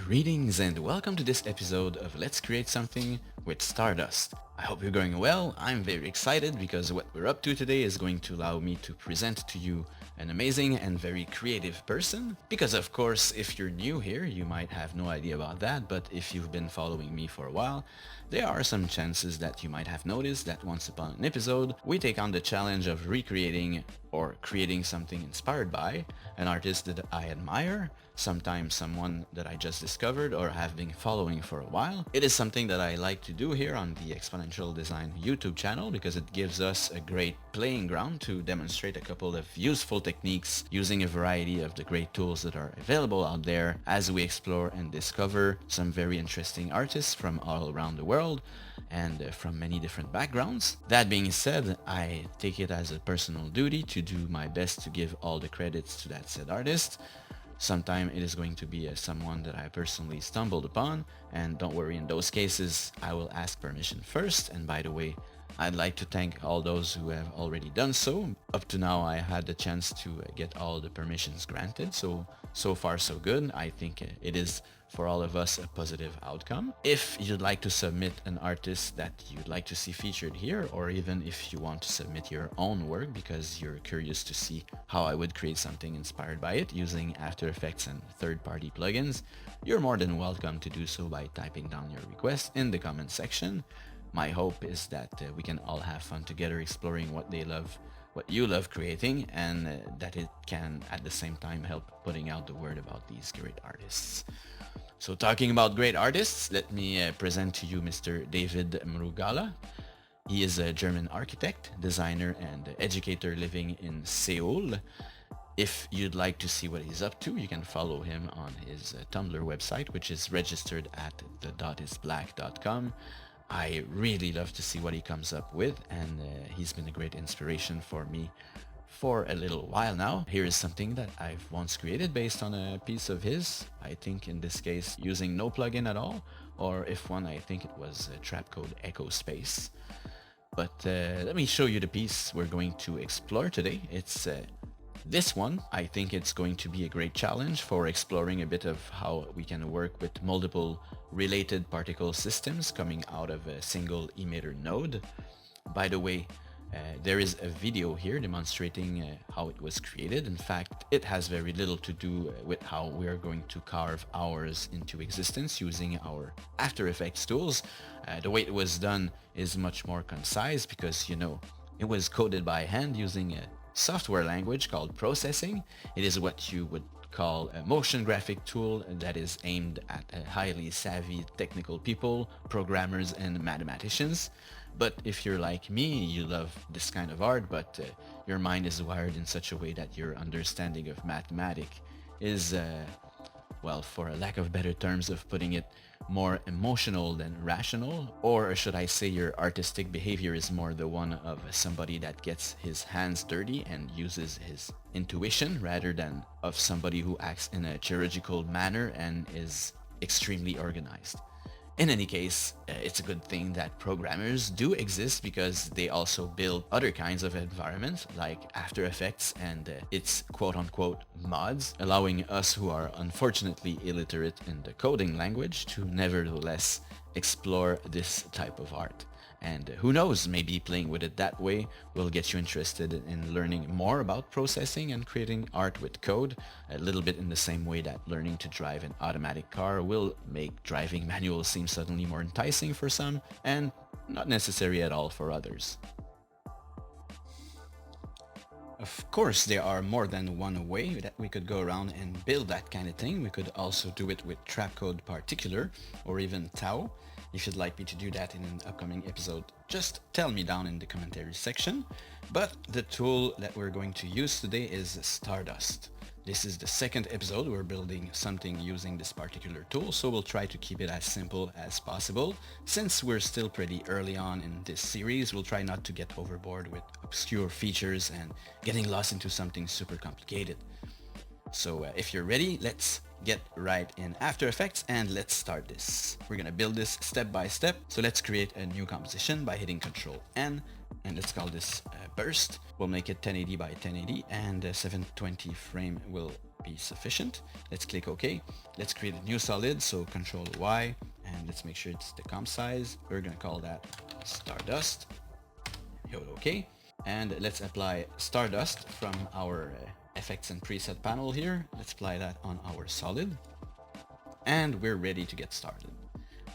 Greetings and welcome to this episode of Let's Create Something with Stardust. I hope you're going well. I'm very excited because what we're up to today is going to allow me to present to you an amazing and very creative person. Because of course, if you're new here, you might have no idea about that, but if you've been following me for a while, there are some chances that you might have noticed that once upon an episode, we take on the challenge of recreating or creating something inspired by an artist that I admire, sometimes someone that I just discovered or have been following for a while. It is something that I like to do here on the Exponential Design YouTube channel because it gives us a great playing ground to demonstrate a couple of useful techniques using a variety of the great tools that are available out there as we explore and discover some very interesting artists from all around the world and from many different backgrounds. That being said, I take it as a personal duty to do my best to give all the credits to that said artist. Sometime it is going to be someone that I personally stumbled upon, and don't worry, in those cases I will ask permission first. And by the way, I'd like to thank all those who have already done so. Up to now I had the chance to get all the permissions granted, so far so good. I think it is for all of us a positive outcome. If you'd like to submit an artist that you'd like to see featured here, or even if you want to submit your own work because you're curious to see how I would create something inspired by it using After Effects and third-party plugins, you're more than welcome to do so by typing down your request in the comment section. My hope is that we can all have fun together exploring what you love creating, and that it can at the same time help putting out the word about these great artists. So talking about great artists, let me present to you Mr. David Mrugala. He is a German architect, designer, and educator living in Seoul. If you'd like to see what he's up to, you can follow him on his Tumblr website, which is registered at the.isblack.com. I really love to see what he comes up with, and he's been a great inspiration for me for a little while now. Here is something that I've once created based on a piece of his. I think in this case using no plugin at all, or if one, I think it was Trapcode Echo Space. But let me show you the piece we're going to explore today. It's this one. I think it's going to be a great challenge for exploring a bit of how we can work with multiple related particle systems coming out of a single emitter node. By the way, there is a video here demonstrating how it was created. In fact, it has very little to do with how we are going to carve ours into existence using our After Effects tools. The way it was done is much more concise because, you know, it was coded by hand using a software language called processing. It is what you would call a motion graphic tool that is aimed at highly savvy technical people, programmers, and mathematicians. But if you're like me, you love this kind of art, but your mind is wired in such a way that your understanding of mathematics is, well, for a lack of better terms of putting it, more emotional than rational. Or should I say your artistic behavior is more the one of somebody that gets his hands dirty and uses his intuition rather than of somebody who acts in a chirurgical manner and is extremely organized. In any case, it's a good thing that programmers do exist because they also build other kinds of environments like After Effects and its quote-unquote mods, allowing us who are unfortunately illiterate in the coding language to nevertheless explore this type of art. And who knows, maybe playing with it that way will get you interested in learning more about processing and creating art with code, a little bit in the same way that learning to drive an automatic car will make driving manual seem suddenly more enticing for some and not necessary at all for others. Of course, there are more than one way that we could go around and build that kind of thing. We could also do it with Trapcode Particular or even Tau. If you'd like me to do that in an upcoming episode, just tell me down in the commentary section. But the tool that we're going to use today is Stardust. This is the second episode we're building something using this particular tool, so we'll try to keep it as simple as possible. Since we're still pretty early on in this series, we'll try not to get overboard with obscure features and getting lost into something super complicated. So if you're ready, let's get right in After Effects and let's start this. We're gonna build this step by step. So let's create a new composition by hitting Ctrl N, and let's call this burst. We'll make it 1080 by 1080 and 720 frame will be sufficient. Let's click OK. Let's create a new solid, so Control Y, and let's make sure it's the comp size. We're gonna call that Stardust. Hit OK. And let's apply Stardust from our effects and preset panel here. Let's apply that on our solid. And we're ready to get started.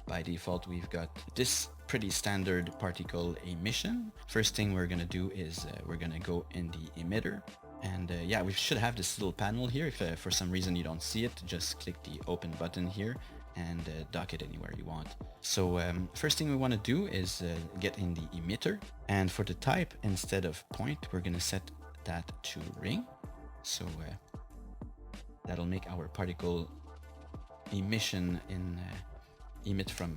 By default, we've got this pretty standard particle emission. First thing we're gonna do is we're gonna go in the emitter. And yeah, we should have this little panel here. If for some reason you don't see it, just click the open button here and dock it anywhere you want. So first thing we want to do is get in the emitter, and for the type, instead of point, we're going to set that to ring. So that'll make our particle emission emit from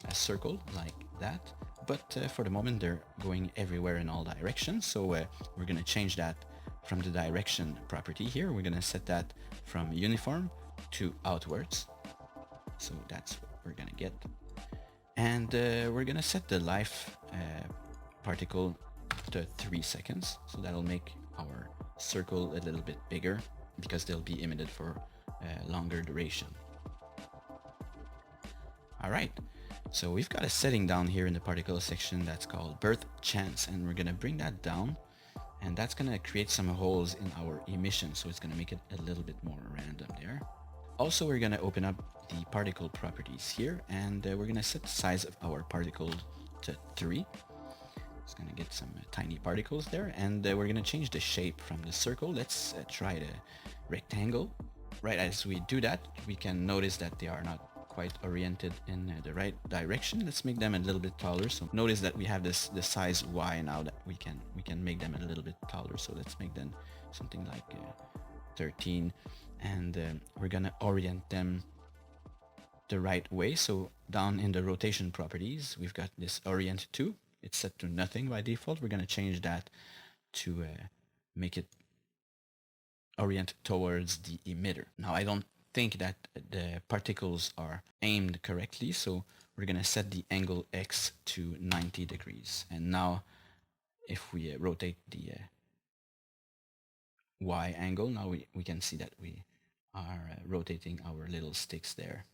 a circle like that. But for the moment they're going everywhere in all directions, so we're going to change that from the direction property here. We're going to set that from uniform to outwards. So that's what we're gonna get. And we're gonna set the life particle to 3 seconds. So that'll make our circle a little bit bigger because they'll be emitted for a longer duration. Alright, so we've got a setting down here in the particle section that's called birth chance, and we're gonna bring that down, and that's gonna create some holes in our emission, so it's gonna make it a little bit more random there. Also, we're gonna open up the particle properties here, and we're gonna set the size of our particle to 3. It's gonna get some tiny particles there, and we're gonna change the shape from the circle. Let's try the rectangle. Right as we do that, we can notice that they are not quite oriented in the right direction. Let's make them a little bit taller. So notice that we have the size Y now, that we can make them a little bit taller. So let's make them something like 13, and we're gonna orient them the right way. So down in the rotation properties, we've got this orient to. It's set to nothing by default. We're gonna change that to make it orient towards the emitter. Now I don't think that the particles are aimed correctly, so we're gonna set the angle X to 90 degrees. And now if we rotate the Y angle, now we can see that we are rotating our little sticks there.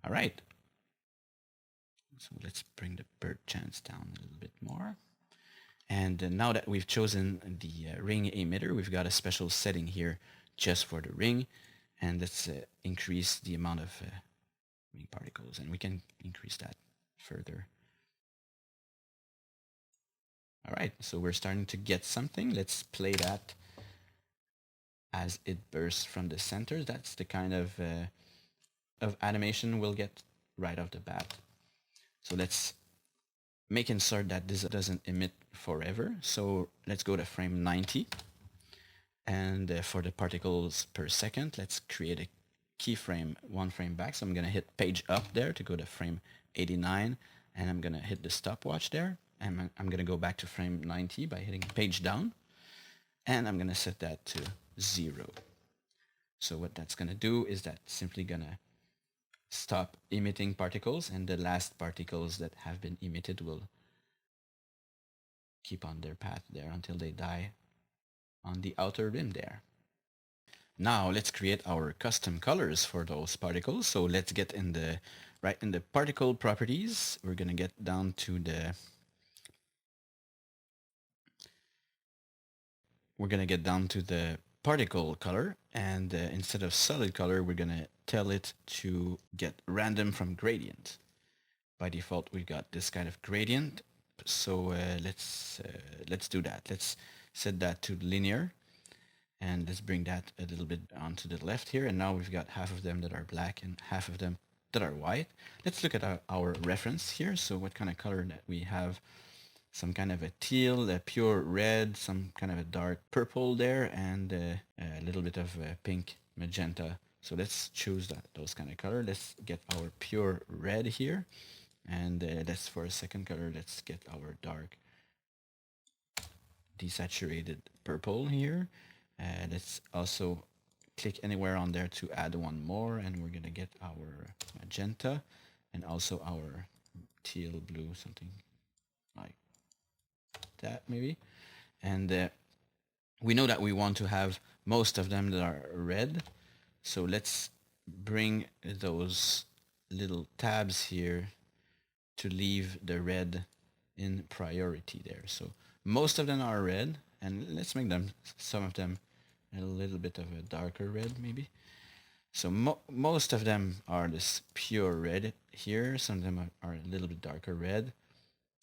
All right, so let's bring the bird chance down a little bit more. And now that we've chosen the ring emitter, we've got a special setting here just for the ring. And let's increase the amount of ring particles, and we can increase that further. All right, so we're starting to get something. Let's play that as it bursts from the center. That's the kind of animation we'll get right off the bat. So let's make insert that this doesn't emit forever. So let's go to frame 90. And for the particles per second, let's create a keyframe 1 frame back. So I'm going to hit page up there to go to frame 89. And I'm going to hit the stopwatch there. And I'm going to go back to frame 90 by hitting page down. And I'm going to set that to 0. So what that's going to do is that's simply going to stop emitting particles, and the last particles that have been emitted will keep on their path there until they die on the outer rim there. Now let's create our custom colors for those particles. So let's get in the particle properties. We're going to get down to the particle color, and instead of solid color, we're going to tell it to get random from gradient. By default, we've got this kind of gradient. So let's do that. Let's set that to linear, and let's bring that a little bit onto the left here. And now we've got half of them that are black and half of them that are white. Let's look at our reference here. So what kind of color that we have? Some kind of a teal, a pure red, some kind of a dark purple there, and a little bit of pink, magenta. So let's choose those kind of color. Let's get our pure red here, and let's, for a second color, let's get our dark desaturated purple here. Let's also click anywhere on there to add one more, and we're gonna get our magenta and also our teal blue, something like that maybe. And we know that we want to have most of them that are red. So let's bring those little tabs here to leave the red in priority there. So most of them are red, and let's make them, some of them, a little bit of a darker red maybe. So most of them are this pure red here. Some of them are a little bit darker red,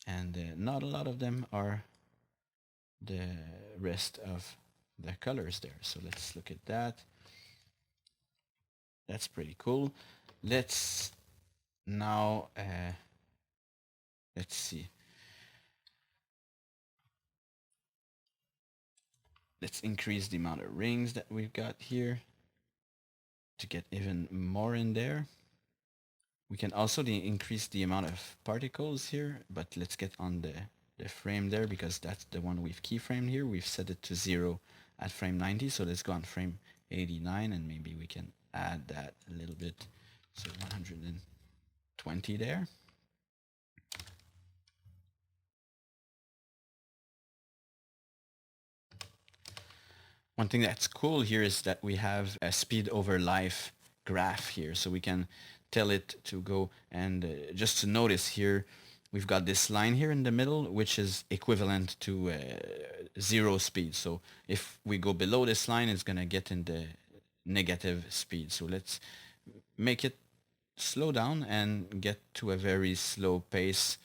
and not a lot of them are the rest of the colors there. So let's look at that. That's pretty cool. Let's now let's see. Let's increase the amount of rings that we've got here to get even more in there. We can also increase the amount of particles here, but let's get on the frame there because that's the one we've keyframed here. We've set it to 0 at frame 90, so let's go on frame 89 and maybe we can add that a little bit. So 120 there. One thing that's cool here is that we have a speed over life graph here, so we can tell it to go and just to notice here, we've got this line here in the middle, which is equivalent to 0 speed. So if we go below this line, it's going to get in the negative speed. So let's make it slow down and get to a very slow pace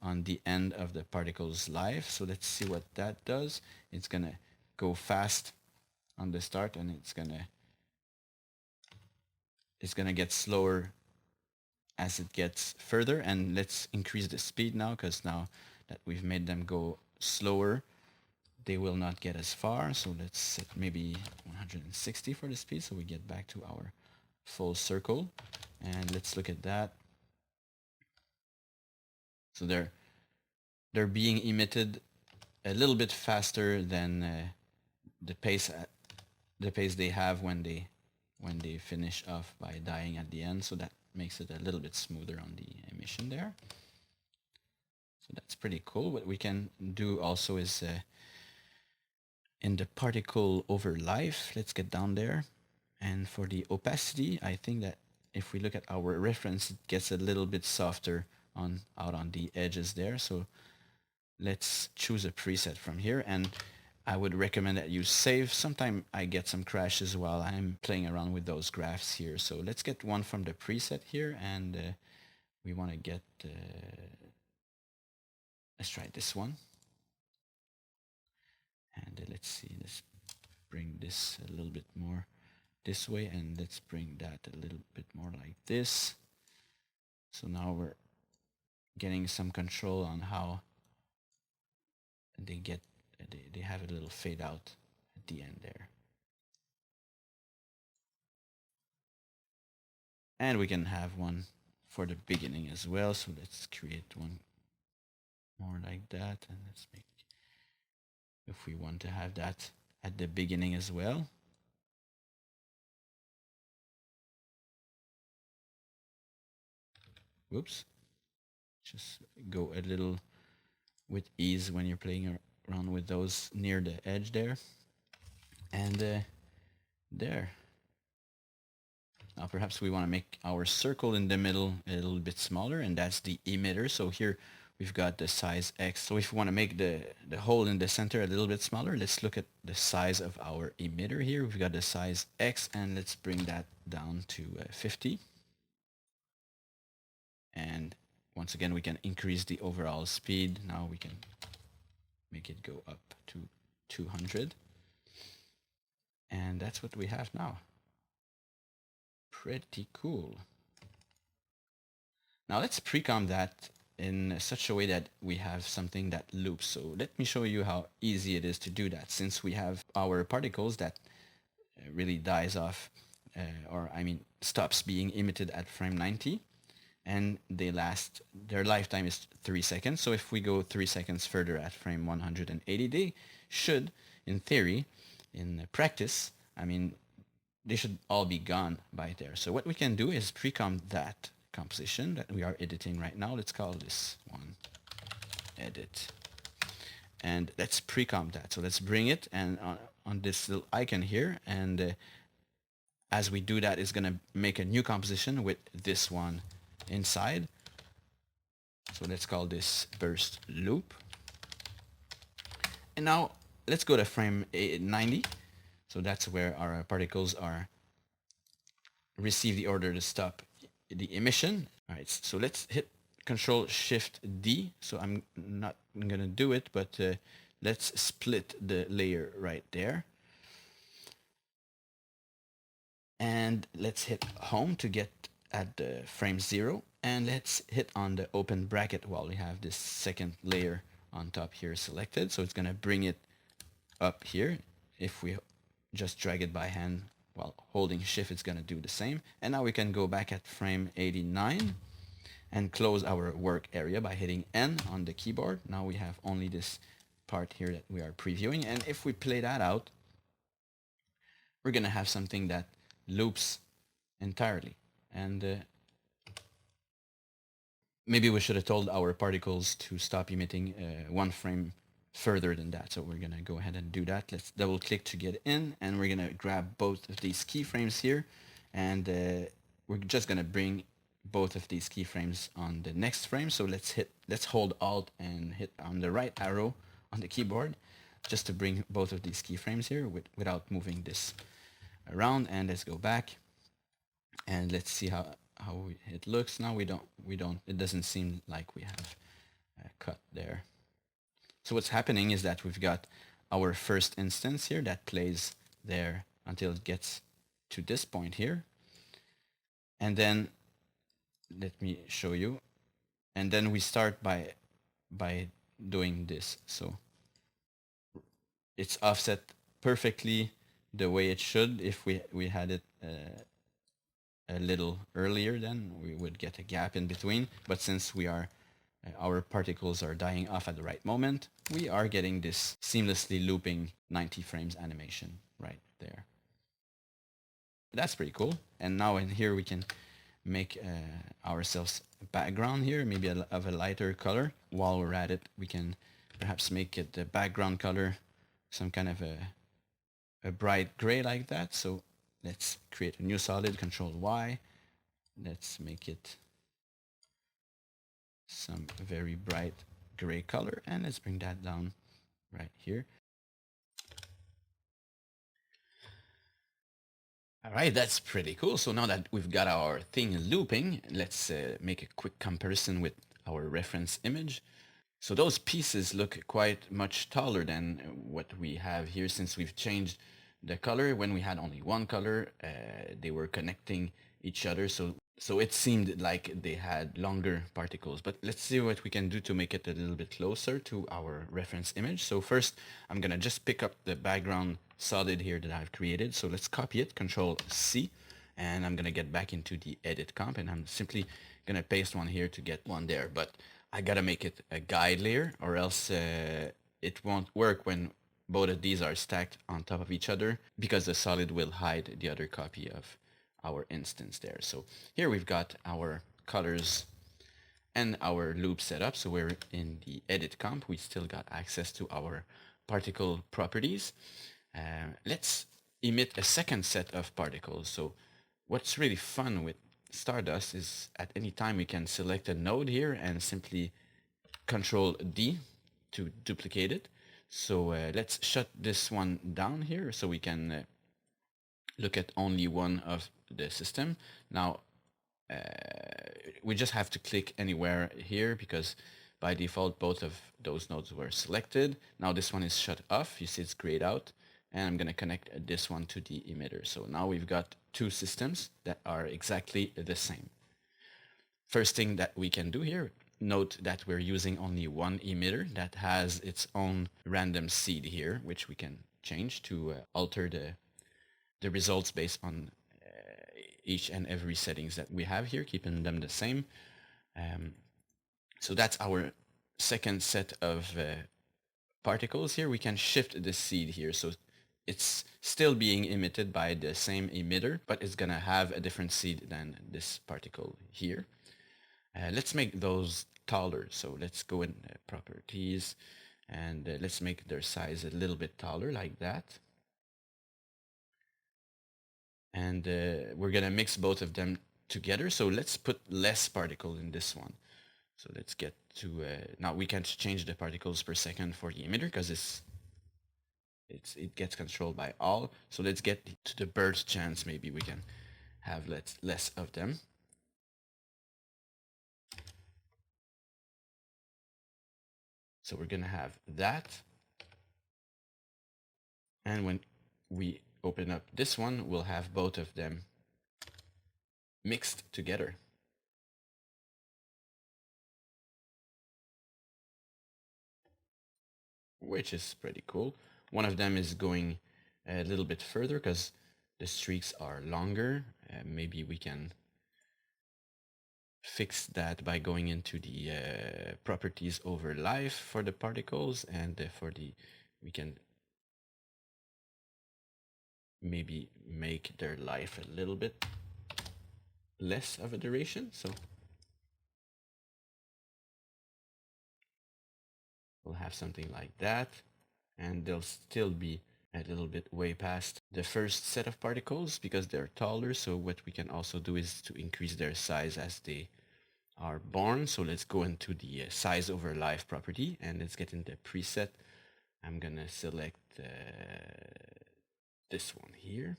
on the end of the particle's life. So let's see what that does. It's going to go fast on the start, and it's gonna get slower as it gets further. And let's increase the speed now, because now that we've made them go slower, they will not get as far. So let's set maybe 160 for the speed, so we get back to our full circle. And let's look at that. So they're being emitted a little bit faster than the pace they have when they finish off by dying at the end. So that makes it a little bit smoother on the emission there. So that's pretty cool. What we can do also is in the particle over life, let's get down there. And for the opacity, I think that if we look at our reference, it gets a little bit softer out on the edges there. So let's choose a preset from here, and I would recommend that you save. Sometimes I get some crashes while I'm playing around with those graphs here. So let's get one from the preset here, and we want to get, let's try this one. And let's see, let's bring this a little bit more this way, and let's bring that a little bit more like this. So now we're getting some control on how they have a little fade out at the end there. And we can have one for the beginning as well. So let's create one more like that, and let's make, if we want to have that at the beginning as well. Whoops. Just go a little with ease when you're playing around with those near the edge there. And there. Now perhaps we want to make our circle in the middle a little bit smaller, and that's the emitter. So here we've got the size X. So if we want to make the hole in the center a little bit smaller, let's look at the size of our emitter here. We've got the size X, and let's bring that down to 50. And once again, we can increase the overall speed. Now we can make it go up to 200. And that's what we have now. Pretty cool. Now let's pre-comp that in such a way that we have something that loops. So let me show you how easy it is to do that, since we have our particles that really dies off, stops being emitted at frame 90. And their lifetime is 3 seconds. So if we go 3 seconds further at frame 180, they should, in theory, in practice, they should all be gone by there. So what we can do is pre-comp that composition that we are editing right now. Let's call this one edit. And let's pre-comp that. So let's bring it, and on this little icon here, and as we do that, it's going to make a new composition with this one inside. So let's call this burst loop. And now let's go to frame 90. So that's where our particles are receive the order to stop the emission. All right, so let's hit Control Shift D. So I'm not going to do it, but let's split the layer right there. And let's hit Home to get at the frame 0. And let's hit on the open bracket while we have this second layer on top here selected. So it's going to bring it up here. If we just drag it by hand while holding Shift, it's going to do the same. And now we can go back at frame 89 and close our work area by hitting N on the keyboard. Now we have only this part here that we are previewing. And if we play that out, we're going to have something that loops entirely. And maybe we should have told our particles to stop emitting one frame further than that. So we're going to go ahead and do that. Let's double click to get in, and we're going to grab both of these keyframes here, and we're just going to bring both of these keyframes on the next frame. So let's hold Alt and hit on the right arrow on the keyboard just to bring both of these keyframes here without moving this around. And let's go back and let's see how it looks. Now it doesn't seem like we have a cut there. So what's happening is that we've got our first instance here that plays there until it gets to this point here. And then let me show you. And then we start by doing this. So it's offset perfectly the way it should. If we had it a little earlier, then we would get a gap in between. But since our particles are dying off at the right moment, we are getting this seamlessly looping 90 frames animation right there. That's pretty cool. And now in here we can make ourselves a background here, maybe of a lighter color. While we're at it, we can perhaps make it the background color some kind of a bright gray like that. So let's create a new solid, Control Y. Let's make it some very bright gray color, and let's bring that down right here. All right, that's pretty cool. So now that we've got our thing looping, let's make a quick comparison with our reference image. So those pieces look quite much taller than what we have here, since we've changed the color. When we had only one color, they were connecting each other. So it seemed like they had longer particles. But let's see what we can do to make it a little bit closer to our reference image. So first, I'm going to just pick up the background solid here that I've created. So let's copy it, Control C, and I'm going to get back into the edit comp, and I'm simply going to paste one here to get one there. But I got to make it a guide layer, or else it won't work when both of these are stacked on top of each other, because the solid will hide the other copy of our instance there. So here we've got our colors and our loop set up. So we're in the edit comp. We still got access to our particle properties. Let's emit a second set of particles. So what's really fun with Stardust is at any time we can select a node here and simply Control D to duplicate it. So let's shut this one down here so we can look at only one of the system. Now we just have to click anywhere here because by default both of those nodes were selected. Now this one is shut off. You see it's grayed out, and I'm going to connect this one to the emitter. So now we've got two systems that are exactly the same. First thing that we can do here, note that we're using only one emitter that has its own random seed here, which we can change to alter the results based on each and every settings that we have here, keeping them the same. So that's our second set of particles here. We can shift the seed here. So it's still being emitted by the same emitter, but it's going to have a different seed than this particle here. Let's make those taller. So let's go in properties, and let's make their size a little bit taller like that. and we're gonna mix both of them together. So let's put less particle in this one. So let's get to, now we can't change the particles per second for the emitter because it gets controlled by all. So let's get to the burst chance. Maybe we can have less of them. So we're gonna have that. And when we open up this one, we'll have both of them mixed together. Which is pretty cool. One of them is going a little bit further because the streaks are longer. Maybe we can fix that by going into the properties over life for the particles, and we can maybe make their life a little bit less of a duration. So we'll have something like that, and they'll still be a little bit way past the first set of particles because they're taller. So what we can also do is to increase their size as they are born. So let's go into the size over life property, and let's get in the preset. I'm gonna select this one here.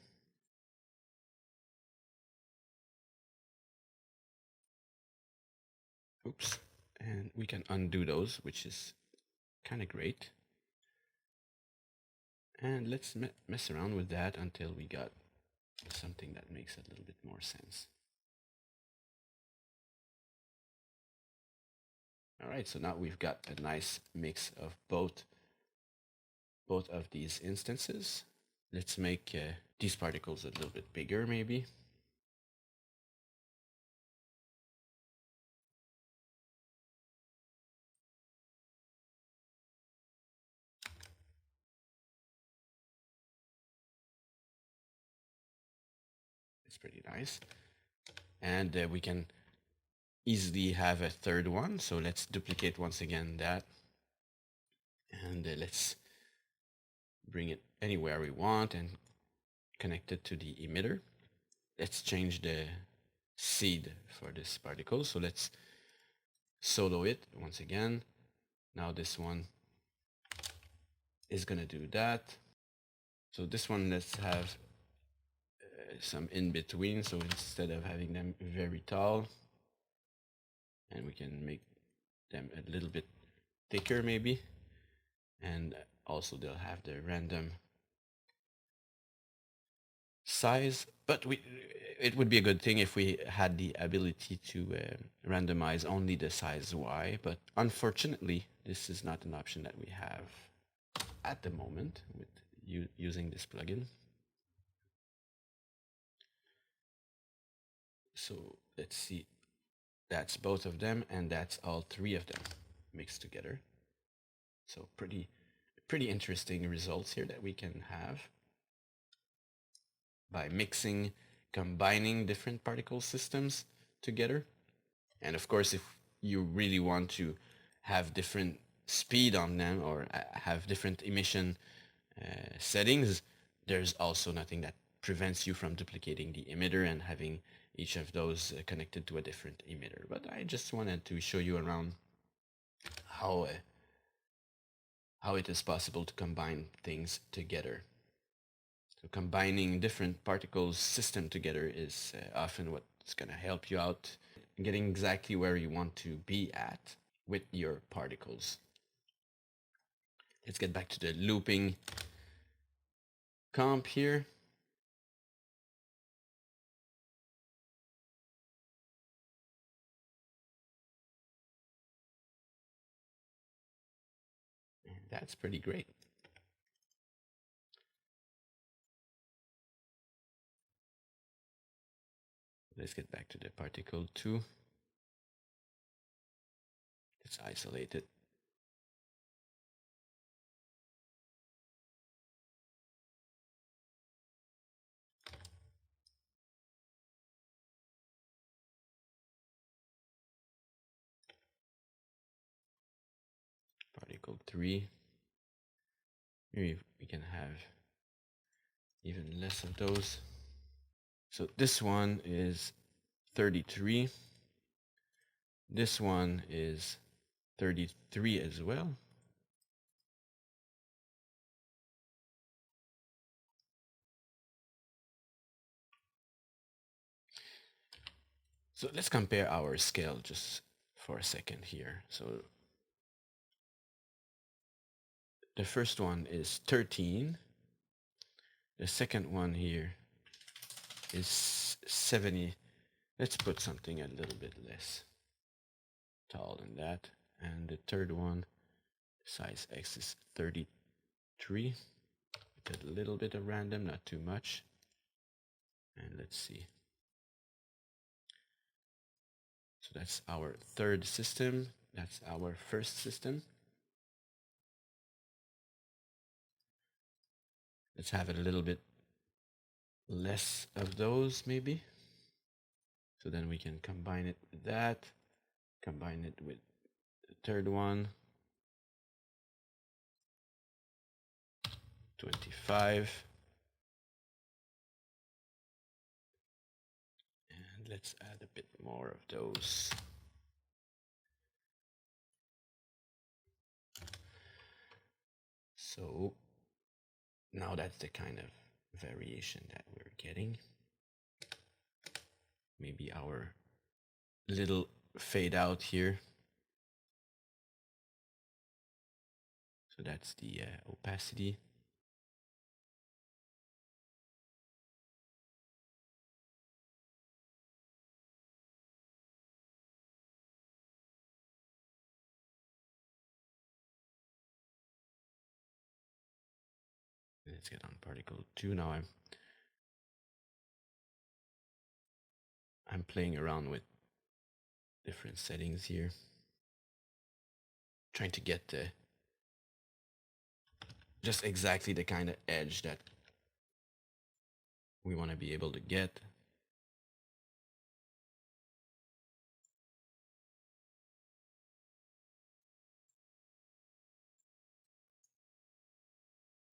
Oops. And we can undo those, which is kind of great. And let's mess around with that until we got something that makes a little bit more sense. All right, so now we've got a nice mix of both of these instances. Let's make these particles a little bit bigger, maybe. It's pretty nice. And we can easily have a third one. So let's duplicate once again that. And let's bring it anywhere we want and connect it to the emitter. Let's change the seed for this particle. So let's solo it once again. Now this one is gonna do that. So this one, let's have some in between. So instead of having them very tall, and we can make them a little bit thicker maybe. And also they'll have the random size, but it would be a good thing if we had the ability to randomize only the size Y, but unfortunately this is not an option that we have at the moment with using this plugin. So let's see, that's both of them, and that's all three of them mixed together. So pretty interesting results here that we can have by combining different particle systems together. And of course, if you really want to have different speed on them or have different emission settings, there's also nothing that prevents you from duplicating the emitter and having each of those connected to a different emitter. But I just wanted to show you around how it is possible to combine things together. So combining different particles system together is often what's going to help you out getting exactly where you want to be at with your particles. Let's get back to the looping comp here. And that's pretty great. Let's get back to the particle 2. Let's isolate it. Particle 3. Maybe we can have even less of those. So this one is 33. This one is 33 as well. So let's compare our scale just for a second here. So the first one is 13. The second one here is 70. Let's put something a little bit less tall than that. And the third one, size X is 33. With a little bit of random, not too much. And let's see. So that's our third system. That's our first system. Let's have it a little bit less of those maybe. So then we can combine it with that, combine it with the third one, 25. And let's add a bit more of those. So now that's the kind of variation that we're getting. Maybe our little fade out here. So that's the opacity. Let's get on particle 2 now. I'm playing around with different settings here, trying to get the just exactly the kind of edge that we want to be able to get.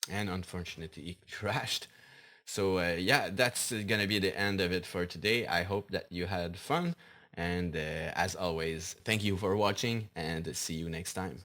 And unfortunately it crashed. So yeah, that's gonna be the end of it for today. I hope that you had fun, and as always, thank you for watching, and see you next time.